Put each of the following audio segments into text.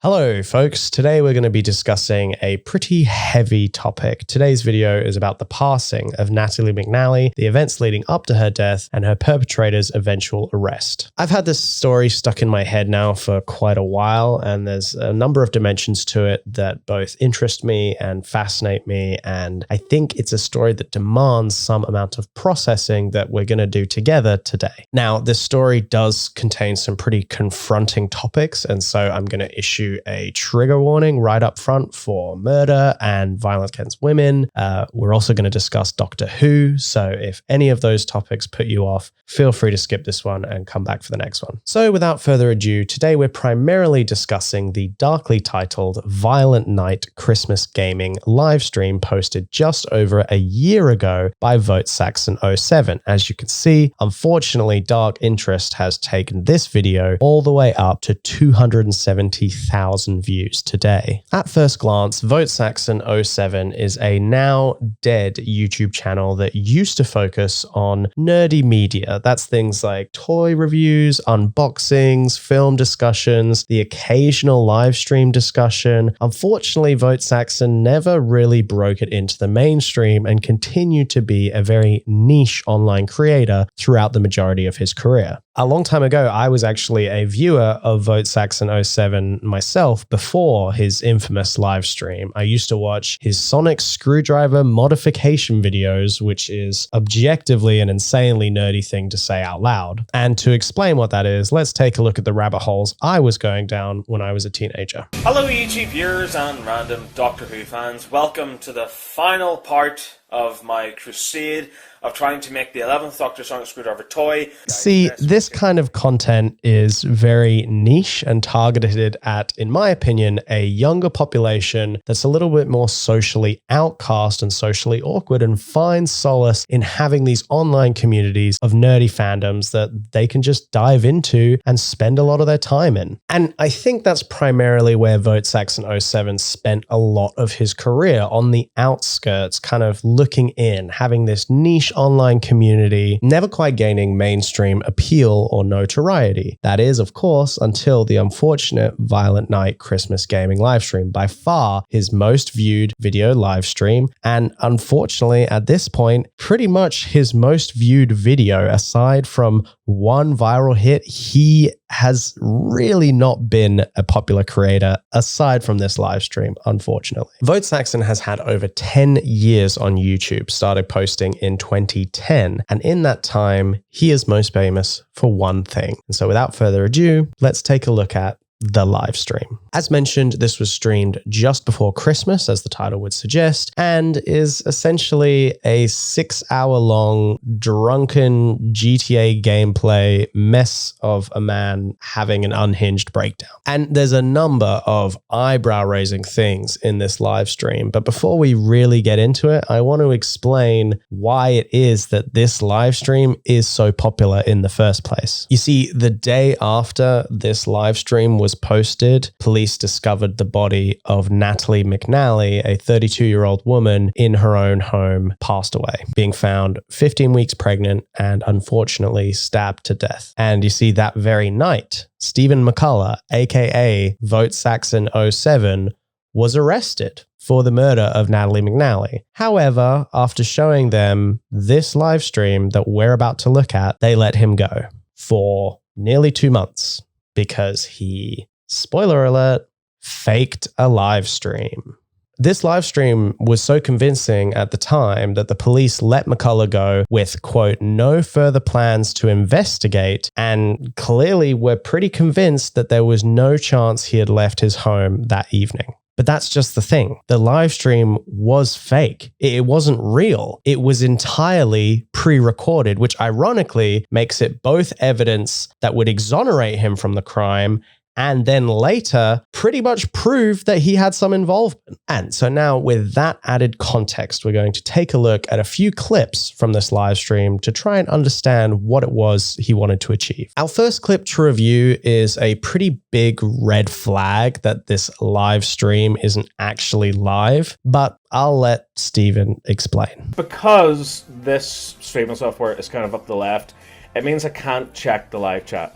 Hello folks, today we're going to be discussing a pretty heavy topic. Today's video is about the passing of Natalie McNally, the events leading up to her death, and her perpetrator's eventual arrest. I've had this story stuck in my head now for quite a while, and there's a number of dimensions to it that both interest me and fascinate me, and I think it's a story that demands some amount of processing that we're going to do together today. Now, this story does contain some pretty confronting topics, and so I'm going to issue a trigger warning right up front for murder and violence against women. We're also going to discuss Doctor Who, so if any of those topics put you off, feel free to skip this one and come back for the next one. So without further ado, today we're primarily discussing the darkly titled Violent Night Christmas Gaming livestream posted just over a year ago by VoteSaxon07. As you can see, unfortunately, dark interest has taken this video all the way up to 270,000 views today. At first glance, VoteSaxon07 is a now dead YouTube channel that used to focus on nerdy media. That's things like toy reviews, unboxings, film discussions, the occasional live stream discussion. Unfortunately, VoteSaxon never really broke it into the mainstream and continued to be a very niche online creator throughout the majority of his career. A long time ago, I was actually a viewer of VoteSaxon07 myself before his infamous live stream. I used to watch his sonic screwdriver modification videos, which is objectively an insanely nerdy thing to say out loud. And to explain what that is, let's take a look at the rabbit holes I was going down when I was a teenager. Hello YouTube viewers and random Doctor Who fans. Welcome to the final part of my crusade of trying to make the 11th Doctor Sonic Screwdriver toy. See, this kind of content is very niche and targeted at, in my opinion, a younger population that's a little bit more socially outcast and socially awkward and finds solace in having these online communities of nerdy fandoms that they can just dive into and spend a lot of their time in. And I think that's primarily where VoteSaxon07 spent a lot of his career, on the outskirts, kind of looking in, having this niche online community, never quite gaining mainstream appeal or notoriety. That is, of course, until the unfortunate Violent Night Christmas Gaming livestream, by far his most viewed video livestream, and unfortunately at this point, pretty much his most viewed video. Aside from one viral hit, he has really not been a popular creator aside from this live stream, unfortunately. VoteSaxon has had over 10 years on YouTube, started posting in 2010, and in that time, he is most famous for one thing. And so without further ado, let's take a look at the live stream. As mentioned, this was streamed just before Christmas, as the title would suggest, and is essentially a 6-hour-long drunken GTA gameplay mess of a man having an unhinged breakdown. And there's a number of eyebrow-raising things in this live stream, but before we really get into it, I want to explain why it is that this live stream is so popular in the first place. You see, the day after this live stream was posted, police discovered the body of Natalie McNally, a 32-year-old woman in her own home, passed away, being found 15 weeks pregnant and unfortunately stabbed to death. And you see, that very night, Stephen McCullough, aka VoteSaxon07, was arrested for the murder of Natalie McNally. However, after showing them this live stream that we're about to look at, they let him go for nearly 2 months because he, spoiler alert, faked a live stream. This live stream was so convincing at the time that the police let McCullough go with, quote, no further plans to investigate, and clearly were pretty convinced that there was no chance he had left his home that evening. But that's just the thing. The live stream was fake. It wasn't real. It was entirely pre-recorded, which ironically makes it both evidence that would exonerate him from the crime and then later pretty much prove that he had some involvement. And so now with that added context, we're going to take a look at a few clips from this live stream to try and understand what it was he wanted to achieve. Our first clip to review is a pretty big red flag that this live stream isn't actually live, but I'll let Stephen explain. Because this streaming software is kind of up the left, it means I can't check the live chat.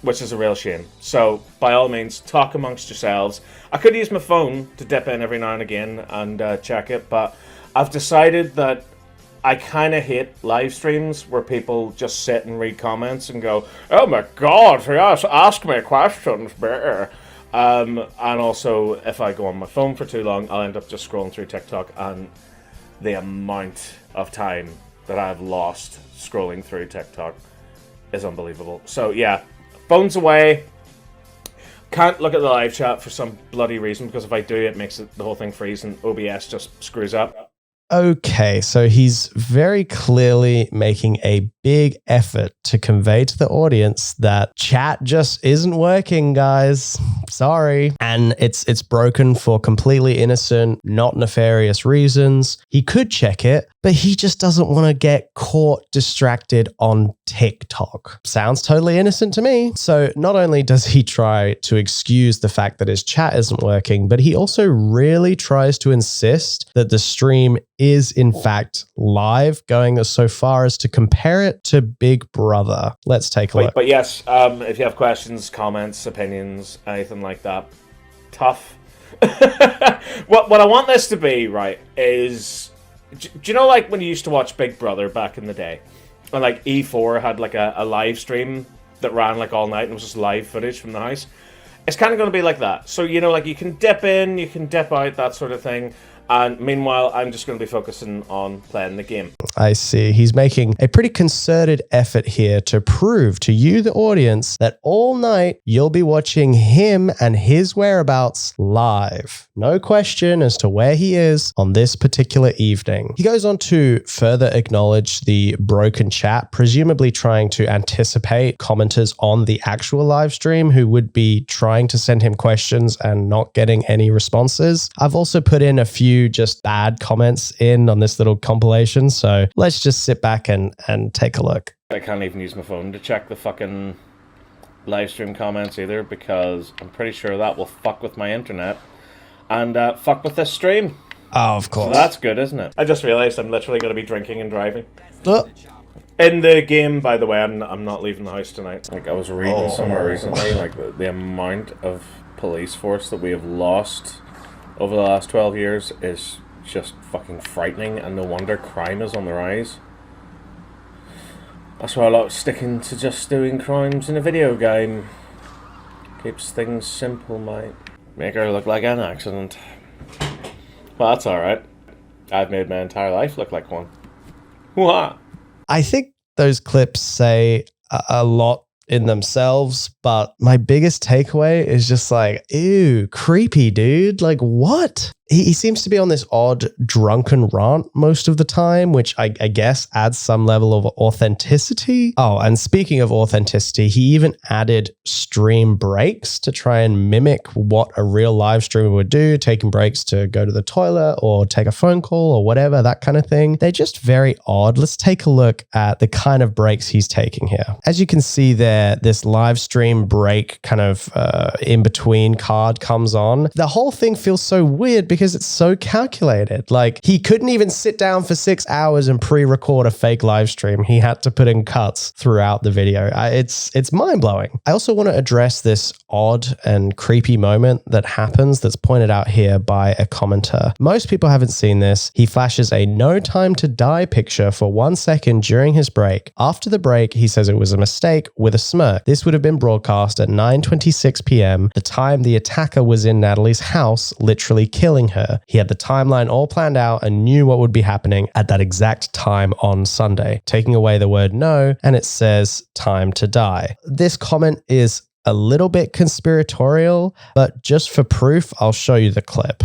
which is a real shame. So, by all means, talk amongst yourselves. I could use my phone to dip in every now and again and check it, but I've decided that I kind of hate live streams where people just sit and read comments and go, "Oh my god, yes, ask me questions." And also, if I go on my phone for too long, I'll end up just scrolling through TikTok, and the amount of time that I've lost scrolling through TikTok is unbelievable. So yeah, phone's away. Can't look at the live chat for some bloody reason, because if I do, it makes the whole thing freeze and OBS just screws up. Okay, so he's very clearly making a big effort to convey to the audience that chat just isn't working, guys. Sorry. And it's broken for completely innocent, not nefarious reasons. He could check it, but he just doesn't want to get caught distracted on TikTok. Sounds totally innocent to me. So not only does he try to excuse the fact that his chat isn't working, but he also really tries to insist that the stream is in fact live, going so far as to compare it to Big Brother. Let's take a look. But yes, if you have questions, comments, opinions, anything like that, tough. What I want this to be, right, is, do you know, like when you used to watch Big Brother back in the day, and like E4 had like a live stream that ran like all night and it was just live footage from the house? It's kind of going to be like that. So, you know, like you can dip in, you can dip out, that sort of thing. And meanwhile, I'm just going to be focusing on playing the game. I see. He's making a pretty concerted effort here to prove to you, the audience, that all night you'll be watching him and his whereabouts live. No question as to where he is on this particular evening. He goes on to further acknowledge the broken chat, presumably trying to anticipate commenters on the actual live stream who would be trying to send him questions and not getting any responses. I've also put in a few just bad comments in on this little compilation, so let's just sit back and take a look. I can't even use my phone to check the fucking live stream comments either, because I'm pretty sure that will fuck with my internet and fuck with this stream. Oh, of course. So that's good, isn't it? I just realized I'm literally going to be drinking and driving. In the game, by the way, I'm not leaving the house tonight. Like, I was reading somewhere recently, like the amount of police force that we have lost over the last 12 years is just fucking frightening, and no wonder crime is on the rise. That's why I like sticking to just doing crimes in a video game. Keeps things simple, mate. Make her look like an accident. Well, that's alright. I've made my entire life look like one. What? I think those clips say a lot in themselves, but my biggest takeaway is just like, ew, creepy, dude. Like, what? He seems to be on this odd drunken rant most of the time, which I guess adds some level of authenticity. Oh, and speaking of authenticity, he even added stream breaks to try and mimic what a real live streamer would do, taking breaks to go to the toilet or take a phone call or whatever, that kind of thing. They're just very odd. Let's take a look at the kind of breaks he's taking here. As you can see there, this live stream break kind of in between card comes on. The whole thing feels so weird because it's so calculated. Like, he couldn't even sit down for 6 hours and pre-record a fake live stream. He had to put in cuts throughout the video. It's mind-blowing. I also want to address this odd and creepy moment that happens that's pointed out here by a commenter. Most people haven't seen this. He flashes a no time to die picture for 1 second during his break. After the break, he says it was a mistake with a smirk. This would have been broadcast at 9:26 p.m., the time the attacker was in Natalie's house, literally killing her. He had the timeline all planned out and knew what would be happening at that exact time on Sunday. Taking away the word no, and it says time to die. This comment is a little bit conspiratorial, but just for proof, I'll show you the clip.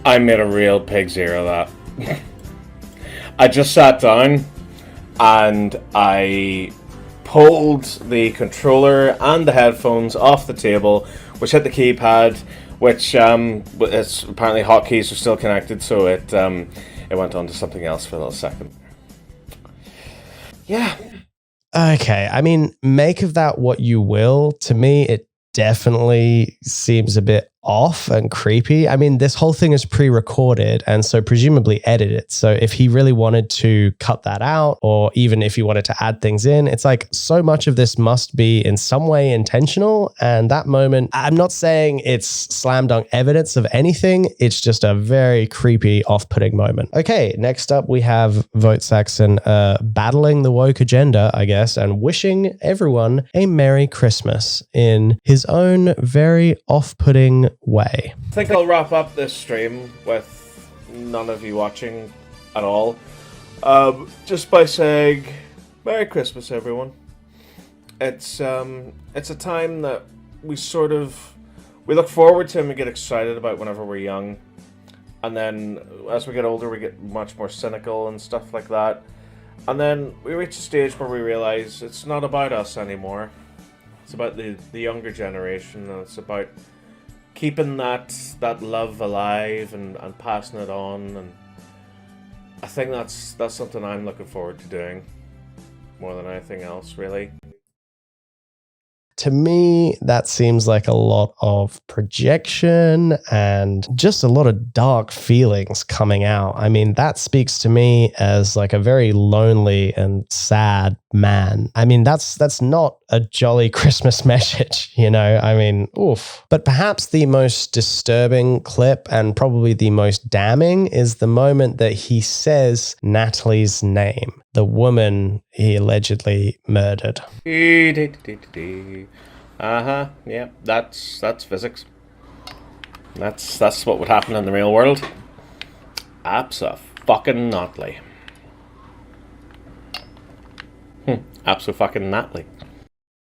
I made a real pig's ear of that. I just sat down and I pulled the controller and the headphones off the table, which hit the keypad, which it's apparently hotkeys are still connected, so it went on to something else for a little second. Yeah. Okay, I mean, make of that what you will. To me, it definitely seems a bit off and creepy. I mean, this whole thing is pre-recorded and so presumably edited. So if he really wanted to cut that out, or even if he wanted to add things in, it's like so much of this must be in some way intentional. And that moment, I'm not saying it's slam dunk evidence of anything. It's just a very creepy, off-putting moment. Okay, next up we have Vote Saxon battling the woke agenda, I guess, and wishing everyone a Merry Christmas in his own very off-putting way. I think I'll wrap up this stream with none of you watching at all, just by saying Merry Christmas, everyone. It's a time that we look forward to and we get excited about whenever we're young, and then as we get older we get much more cynical and stuff like that, and then we reach a stage where we realize it's not about us anymore. It's about the younger generation, and it's about keeping that love alive and passing it on, and I think that's something I'm looking forward to doing more than anything else, really. To me, that seems like a lot of projection and just a lot of dark feelings coming out. I mean, that speaks to me as like a very lonely and sad man. I mean, that's not a jolly Christmas message, you know? I mean, oof. But perhaps the most disturbing clip and probably the most damning is the moment that he says Natalie's name, the woman he allegedly murdered. Yeah, that's physics. That's what would happen in the real world. Abso-fucking-nately. Abso-fucking-nately.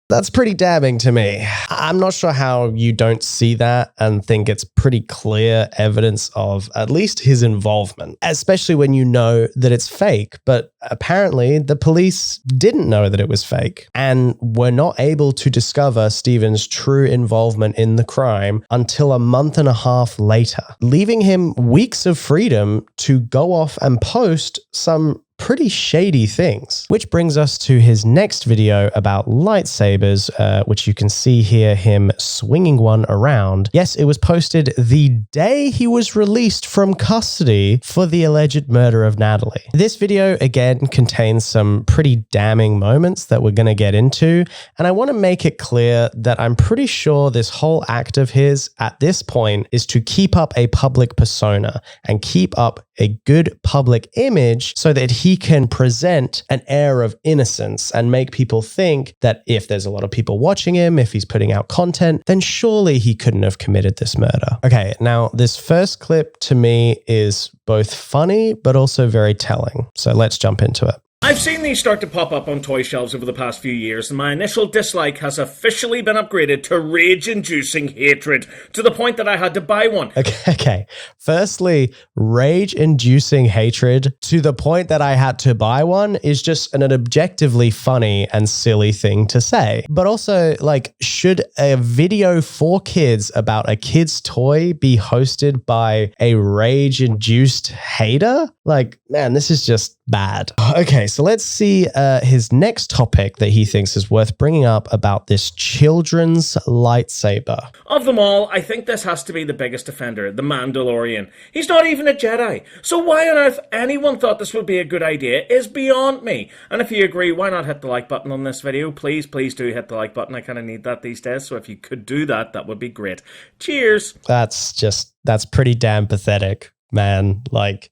That's pretty damning to me. I'm not sure how you don't see that and think it's pretty clear evidence of at least his involvement, especially when you know that it's fake. But apparently the police didn't know that it was fake and were not able to discover Stephen's true involvement in the crime until a month and a half later, leaving him weeks of freedom to go off and post some pretty shady things. Which brings us to his next video about lightsabers, which you can see here him swinging one around. Yes, it was posted the day he was released from custody for the alleged murder of Natalie. This video again contains some pretty damning moments that we're going to get into, and I want to make it clear that I'm pretty sure this whole act of his at this point is to keep up a public persona and keep up a good public image so that he can present an air of innocence and make people think that if there's a lot of people watching him, if he's putting out content, then surely he couldn't have committed this murder. Okay, now this first clip to me is both funny but also very telling. So let's jump into it. I've seen these start to pop up on toy shelves over the past few years, and my initial dislike has officially been upgraded to rage-inducing hatred, to the point that I had to buy one. Okay. Firstly, rage-inducing hatred to the point that I had to buy one is just an objectively funny and silly thing to say. But also, like, should a video for kids about a kid's toy be hosted by a rage-induced hater? Like, man, this is just bad. Okay, so let's see his next topic that he thinks is worth bringing up about this children's lightsaber. Of them all, I think this has to be the biggest offender, the Mandalorian. He's not even a Jedi, so why on earth anyone thought this would be a good idea is beyond me. And if you agree, why not hit the like button on this video? Please do hit the like button. I kind of need that these days, so if you could do that, that would be great. Cheers! That's pretty damn pathetic, man. Like,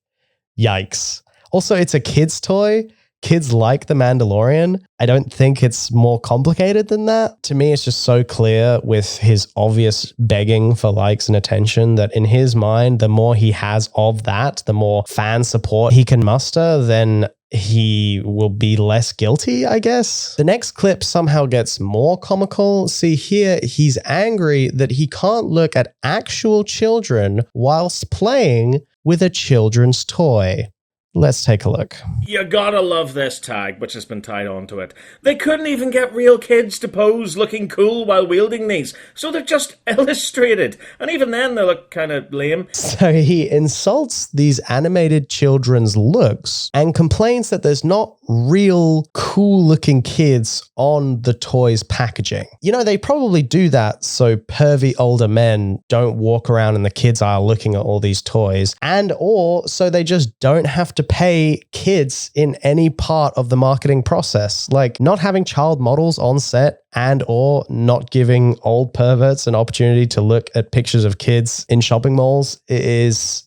yikes. Also, it's a kid's toy. Kids like The Mandalorian. I don't think it's more complicated than that. To me, it's just so clear with his obvious begging for likes and attention that in his mind, the more he has of that, the more fan support he can muster, then he will be less guilty, I guess. The next clip somehow gets more comical. See here, he's angry that he can't look at actual children whilst playing with a children's toy. Let's take a look. You gotta love this tag, which has been tied onto it. They couldn't even get real kids to pose looking cool while wielding these, so they're just illustrated. And even then, they look kind of lame. So he insults these animated children's looks and complains that there's not real cool looking kids on the toys packaging. You know, they probably do that so pervy older men don't walk around in the kids aisle looking at all these toys, and or so they just don't have to pay kids in any part of the marketing process. Like not having child models on set and or not giving old perverts an opportunity to look at pictures of kids in shopping malls is,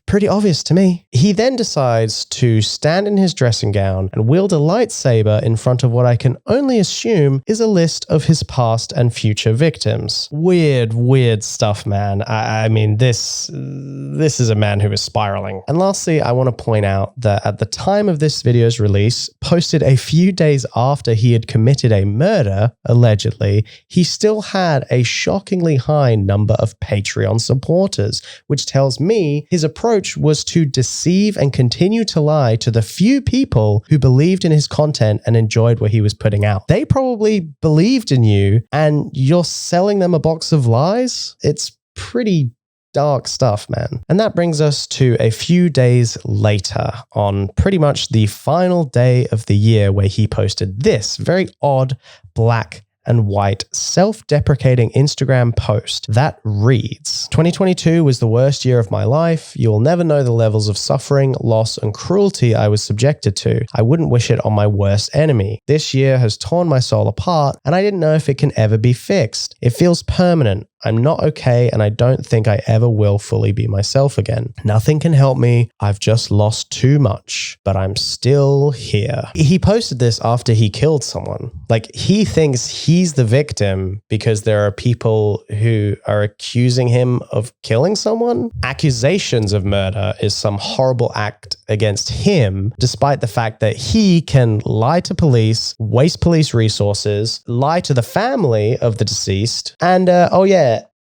pretty obvious to me. He then decides to stand in his dressing gown and wield a lightsaber in front of what I can only assume is a list of his past and future victims. Weird stuff, man. I mean, this is a man who is spiraling. And lastly, I want to point out that at the time of this video's release, posted a few days after he had committed a murder, allegedly, he still had a shockingly high number of Patreon supporters, which tells me his approach was to deceive and continue to lie to the few people who believed in his content and enjoyed what he was putting out. They probably believed in you and you're selling them a box of lies. It's pretty dark stuff, man. And that brings us to a few days later on pretty much the final day of the year where he posted this very odd black and white self-deprecating Instagram post that reads, 2022 was the worst year of my life. You will never know the levels of suffering, loss, and cruelty I was subjected to. I wouldn't wish it on my worst enemy. This year has torn my soul apart, and I didn't know if it can ever be fixed. It feels permanent. I'm not okay, and I don't think I ever will fully be myself again. Nothing can help me. I've just lost too much, but I'm still here. He posted this after he killed someone. Like, he thinks he's the victim because there are people who are accusing him of killing someone. Accusations of murder is some horrible act against him, despite the fact that he can lie to police, waste police resources, lie to the family of the deceased, and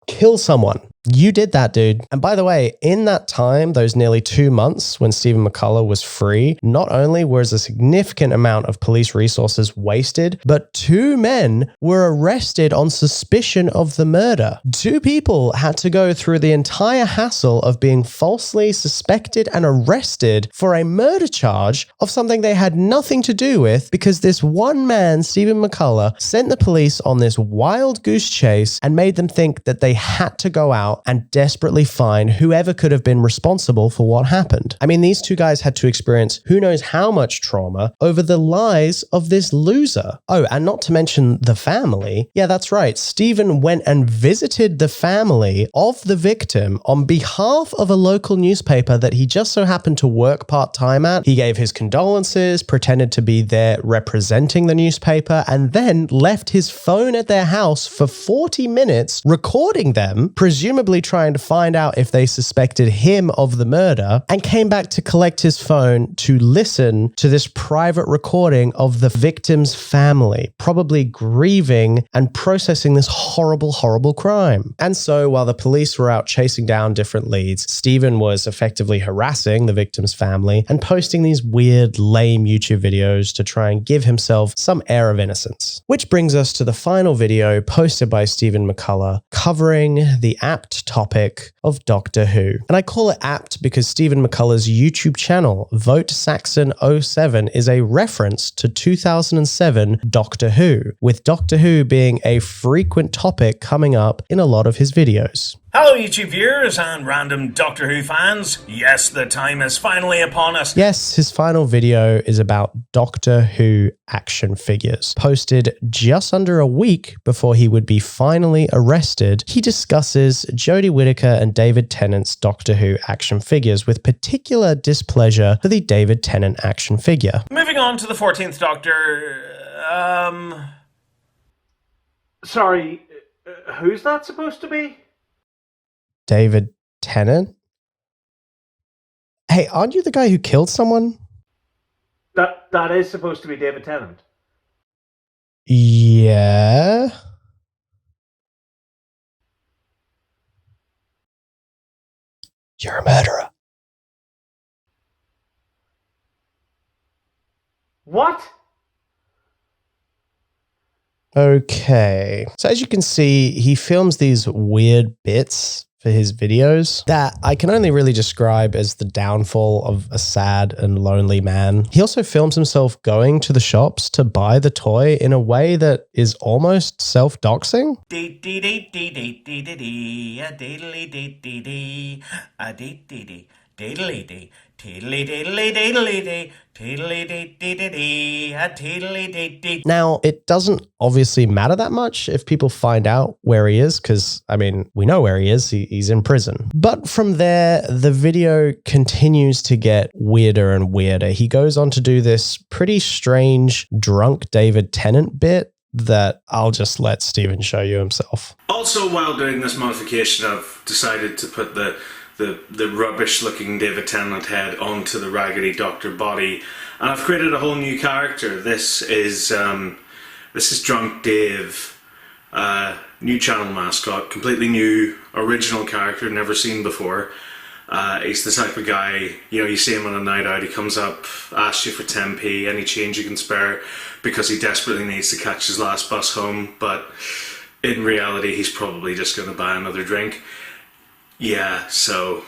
kill someone. You did that, dude. And by the way, in that time, those nearly 2 months when Stephen McCullough was free, not only was a significant amount of police resources wasted, but 2 men were arrested on suspicion of the murder. 2 people had to go through the entire hassle of being falsely suspected and arrested for a murder charge of something they had nothing to do with because this one man, Stephen McCullough, sent the police on this wild goose chase and made them think that they had to go out and desperately find whoever could have been responsible for what happened. I mean, these 2 guys had to experience who knows how much trauma over the lies of this loser. Oh, and not to mention the family. Yeah, that's right. Stephen went and visited the family of the victim on behalf of a local newspaper that he just so happened to work part-time at. He gave his condolences, pretended to be there representing the newspaper, and then left his phone at their house for 40 minutes recording them, presumably trying to find out if they suspected him of the murder, and came back to collect his phone to listen to this private recording of the victim's family, probably grieving and processing this horrible crime. And so while the police were out chasing down different leads, Stephen was effectively harassing the victim's family and posting these weird, lame YouTube videos to try and give himself some air of innocence. Which brings us to the final video posted by Stephen McCullough covering the apt topic of Doctor Who. And I call it apt because Stephen McCullough's YouTube channel, Vote Saxon 07, is a reference to 2007 Doctor Who, with Doctor Who being a frequent topic coming up in a lot of his videos. Hello YouTube viewers and random Doctor Who fans. Yes, the time is finally upon us. Yes, his final video is about Doctor Who action figures. Posted just under a week before he would be finally arrested, he discusses Jodie Whittaker and David Tennant's Doctor Who action figures with particular displeasure for the David Tennant action figure. Moving on to the 14th Doctor, sorry, who's that supposed to be? David Tennant? Hey, aren't you the guy who killed someone? That is supposed to be David Tennant. Yeah. You're a murderer. What? Okay. So as you can see, he films these weird bits for his videos that I can only really describe as the downfall of a sad and lonely man. He also films himself going to the shops to buy the toy in a way that is almost self-doxing. Now, it doesn't obviously matter that much if people find out where he is, because, I mean, we know where he is. He's in prison. But from there, the video continues to get weirder and weirder. He goes on to do this pretty strange drunk David Tennant bit that I'll just let Stephen show you himself. Also, while doing this modification, I've decided to put the rubbish-looking David Tennant head onto the raggedy doctor body, and I've created a whole new character. This is Drunk Dave, new channel mascot, completely new, original character, never seen before. He's the type of guy, you know, you see him on a night out, he comes up, asks you for 10p, any change you can spare, because he desperately needs to catch his last bus home, but in reality he's probably just going to buy another drink. Yeah, so,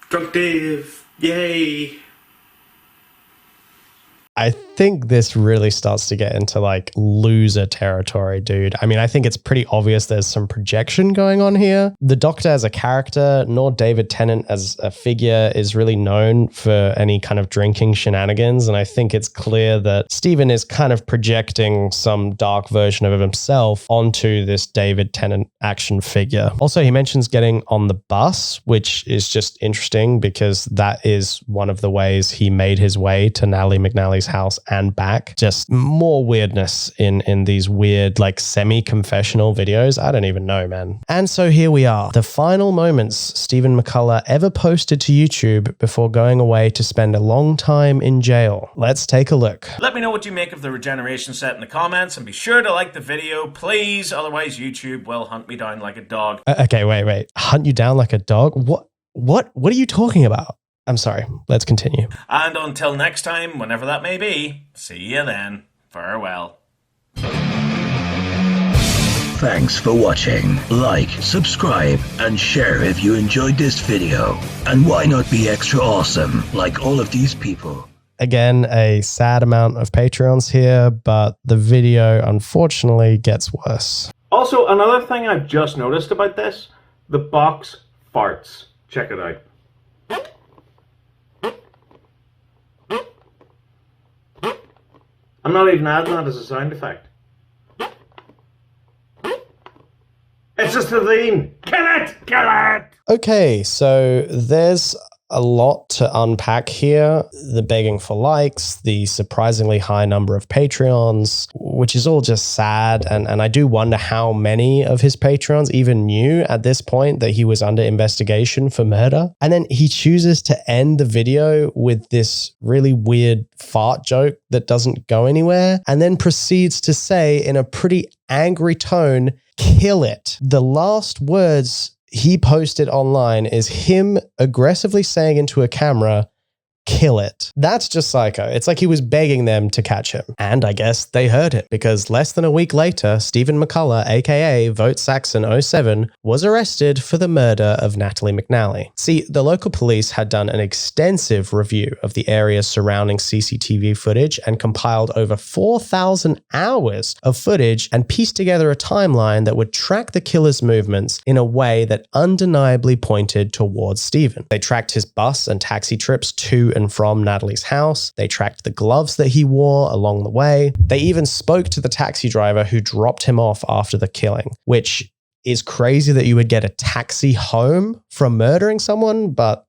Drunk Dave, yay! I think this really starts to get into like loser territory, dude. I mean, I think it's pretty obvious there's some projection going on here. The Doctor as a character, nor David Tennant as a figure is really known for any kind of drinking shenanigans. And I think it's clear that Stephen is kind of projecting some dark version of himself onto this David Tennant action figure. Also, he mentions getting on the bus, which is just interesting because that is one of the ways he made his way to Natalie McNally's house and back. Just more weirdness in these weird like semi-confessional videos. I don't even know, man. And so here we are, the final moments Stephen McCullough ever posted to YouTube before going away to spend a long time in jail. Let's take a look. Let me know what you make of the regeneration set in the comments, and be sure to like the video, please, otherwise YouTube will hunt me down like a dog. Okay, wait. Hunt you down like a dog? What are you talking about? I'm sorry. Let's continue. And until next time, whenever that may be, see you then. Farewell. Thanks for watching. Like, subscribe, and share if you enjoyed this video. And why not be extra awesome like all of these people? Again, a sad amount of Patreons here, but the video unfortunately gets worse. Also, another thing I've just noticed about this, the box farts. Check it out. I'm not even adding that as a sound effect. It's just a theme. Kill it! Kill it! Okay, so there's a lot to unpack here. The begging for likes, the surprisingly high number of Patreons, which is all just sad. And I do wonder how many of his Patreons even knew at this point that he was under investigation for murder. And then he chooses to end the video with this really weird fart joke that doesn't go anywhere, and then proceeds to say in a pretty angry tone, "Kill it." The last words he posted online is him aggressively saying into a camera, "Kill it." That's just psycho. It's like he was begging them to catch him. And I guess they heard it, because less than a week later, Stephen McCullough, aka Vote Saxon 07, was arrested for the murder of Natalie McNally. See, the local police had done an extensive review of the area surrounding CCTV footage and compiled over 4,000 hours of footage and pieced together a timeline that would track the killer's movements in a way that undeniably pointed towards Stephen. They tracked his bus and taxi trips to and from Natalie's house. They tracked the gloves that he wore along the way. They even spoke to the taxi driver who dropped him off after the killing, which is crazy that you would get a taxi home from murdering someone, but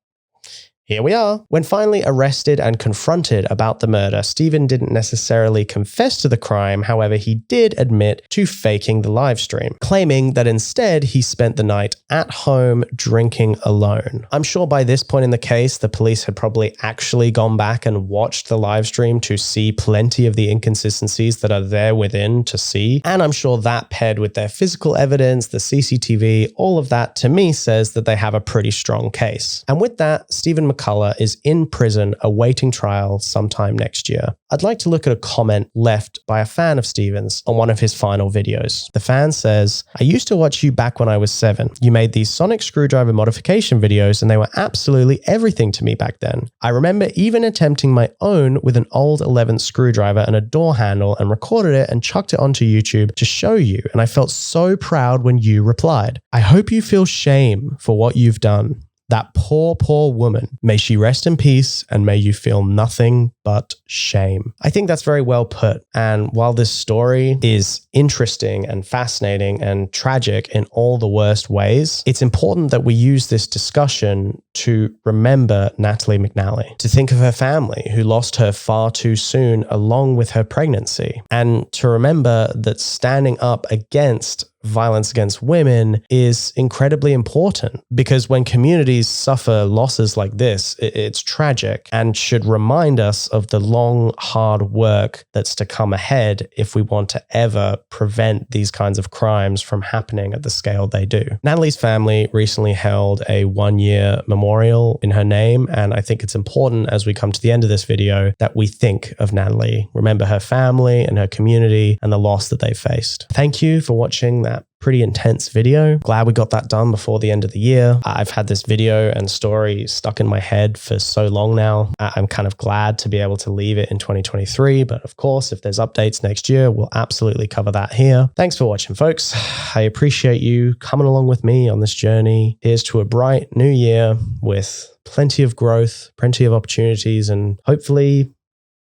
here we are. When finally arrested and confronted about the murder, Stephen didn't necessarily confess to the crime. However, he did admit to faking the live stream, claiming that instead he spent the night at home drinking alone. I'm sure by this point in the case, the police had probably actually gone back and watched the live stream to see plenty of the inconsistencies that are there within to see. And I'm sure that paired with their physical evidence, the CCTV, all of that to me says that they have a pretty strong case. And with that, Stephen McCullough color is in prison awaiting trial sometime next year. I'd like to look at a comment left by a fan of Steven's on one of his final videos. The fan says, "I used to watch you back when I was 7. You made these sonic screwdriver modification videos and they were absolutely everything to me back then. I remember even attempting my own with an old 11th screwdriver and a door handle and recorded it and chucked it onto YouTube to show you, and I felt so proud when you replied. I hope you feel shame for what you've done. That poor, poor woman. May she rest in peace and may you feel nothing but shame." I think that's very well put. And while this story is interesting and fascinating and tragic in all the worst ways, it's important that we use this discussion to remember Natalie McNally, to think of her family who lost her far too soon along with her pregnancy, and to remember that standing up against violence against women is incredibly important, because when communities suffer losses like this, it's tragic and should remind us of the long, hard work that's to come ahead if we want to ever prevent these kinds of crimes from happening at the scale they do. Natalie's family recently held a 1-year memorial in her name, and I think it's important as we come to the end of this video that we think of Natalie, remember her family and her community and the loss that they faced. Thank you for watching that pretty intense video. Glad we got that done before the end of the year. I've had this video and story stuck in my head for so long now. I'm kind of glad to be able to leave it in 2023, but of course, if there's updates next year, we'll absolutely cover that here. Thanks for watching, folks. I appreciate you coming along with me on this journey. Here's to a bright new year with plenty of growth, plenty of opportunities, and hopefully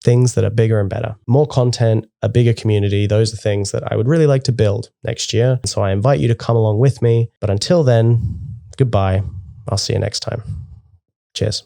things that are bigger and better. More content, a bigger community. Those are things that I would really like to build next year. So I invite you to come along with me. But until then, goodbye. I'll see you next time. Cheers.